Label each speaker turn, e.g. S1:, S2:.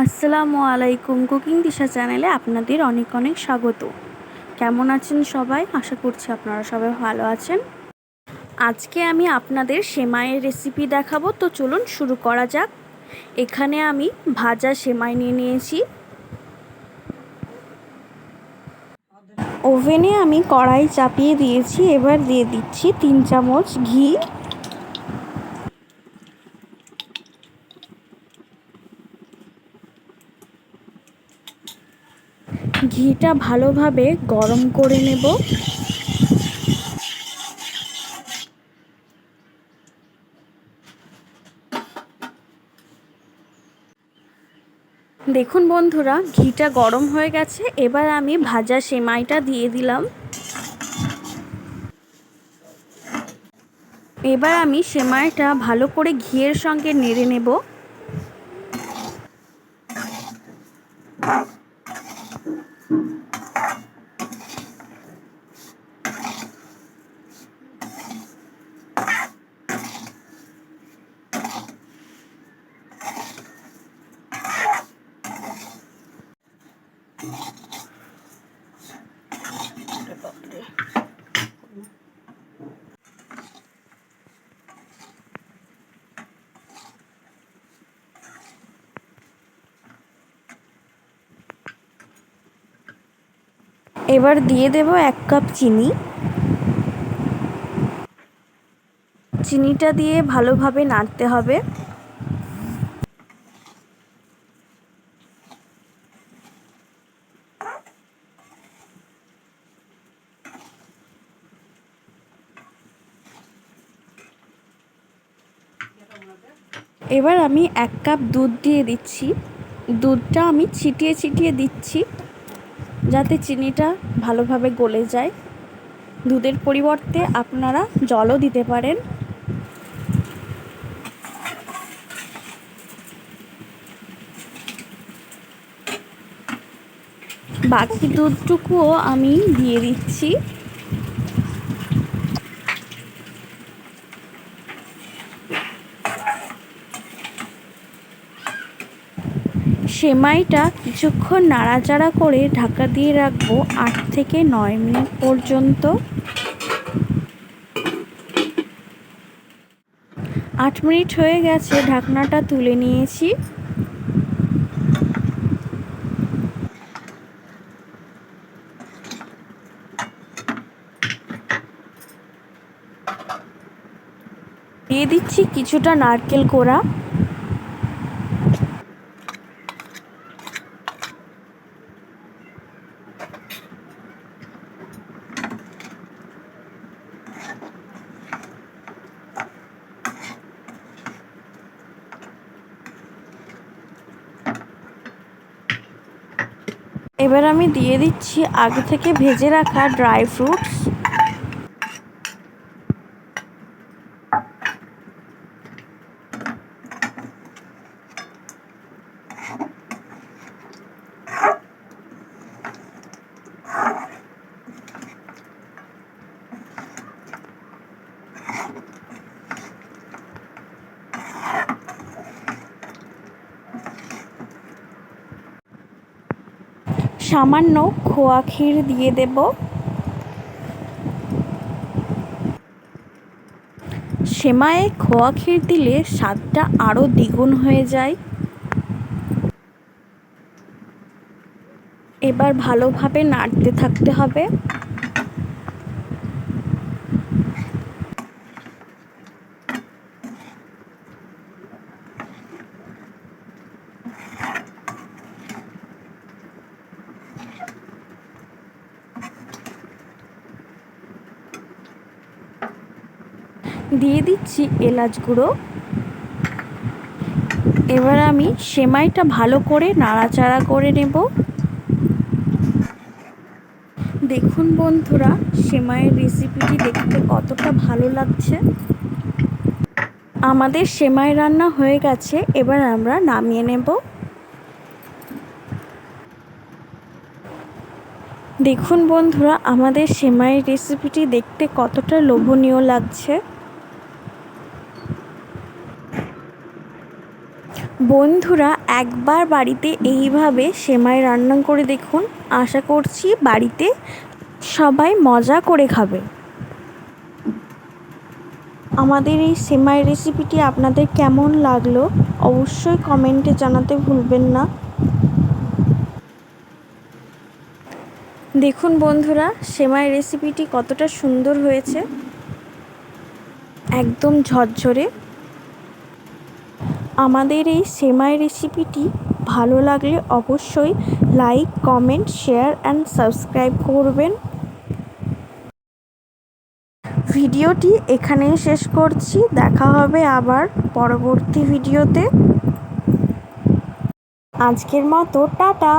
S1: আসসালামু আলাইকুম। কুকিং দিশা চ্যানেলে আপনাদের অনেক অনেক স্বাগত। কেমন আছেন সবাই? আশা করছি আপনারা সবাই ভালো আছেন। আজকে আমি আপনাদের সেমাইয়ের রেসিপি দেখাবো, তো চলুন শুরু করা যাক। এখানে আমি ভাজা সেমাই নিয়ে নিয়েছি। ওভেনে আমি কড়াই চাপিয়ে দিয়েছি। এবার দিয়ে দিচ্ছি 3 চামচ ঘি। ঘিটা ভালোভাবে গরম করে নেব। দেখুন বন্ধুরা, ঘিটা গরম হয়ে গেছে। এবার আমি ভাজা সেমাইটা দিয়ে দিলাম। এবার আমি সেমাইটা ভালো করে ঘিয়ের সঙ্গে নেড়ে নেব। এবার দিয়ে দেব 1 কাপ চিনি। চিনিটা দিয়ে ভালোভাবে নাড়তে হবে। এবার আমি 1 কাপ দুধ দিয়ে দিচ্ছি। দুধটা আমি ছিটিয়ে ছিটিয়ে দিচ্ছি যাতে চিনিটা ভালোভাবে গলে যায়। দুধের পরিবর্তে আপনারা জলও দিতে পারেন। বাকি দুধটুকুও আমি দিয়ে দিচ্ছি। সেমাইটা কিছুক্ষণ নাড়াচাড়া করে ঢাকা দিয়ে রাখবো 8 থেকে 9 মিনিট পর্যন্ত। 8 মিনিট হয়ে গেছে, ঢাকনাটা তুলে নিয়েছি। দিয়ে দিচ্ছি কিছুটা নারকেল কোড়া। এবার আমি দিয়ে দিচ্ছি আগে থেকে ভেজে রাখা ড্রাই ফ্রুটস। সামান্য খোয়া ক্ষীর দিয়ে দেব। সেমাইয়ে খোয়া ক্ষীর দিলে স্বাদটা আরও দ্বিগুণ হয়ে যায়। এবার ভালোভাবে নাড়তে থাকতে হবে। দিয়ে দিচ্ছি এলাচ গুঁড়ো। এবার আমি সেমাইটা ভালো করে নাড়াচাড়া করে নেব। দেখুন বন্ধুরা, সেমাইয়ের রেসিপিটি দেখতে কতটা ভালো লাগছে। আমাদের সেমাই রান্না হয়ে গেছে, এবার আমরা নামিয়ে নেব। দেখুন বন্ধুরা, আমাদের সেমাইয়ের রেসিপিটি দেখতে কতটা লোভনীয় লাগছে। বন্ধুরা একবার বাড়িতে এইভাবে সেমাই রান্না করে দেখুন, আশা করছি বাড়িতে সবাই মজা করে খাবে। আমাদের এই সেমাই রেসিপিটি আপনাদের কেমন লাগলো অবশ্যই কমেন্টে জানাতে ভুলবেন না। দেখুন বন্ধুরা, সেমাই রেসিপিটি কতটা সুন্দর হয়েছে, একদম ঝরঝরে। আমাদের এই সেমাই রেসিপিটি ভালো লাগলে অবশ্যই like, comment, share and subscribe করবেন। ভিডিওটি এখানেই শেষ করছি, দেখা হবে আবার পরবর্তী ভিডিওতে। আজকের মতো টাটা।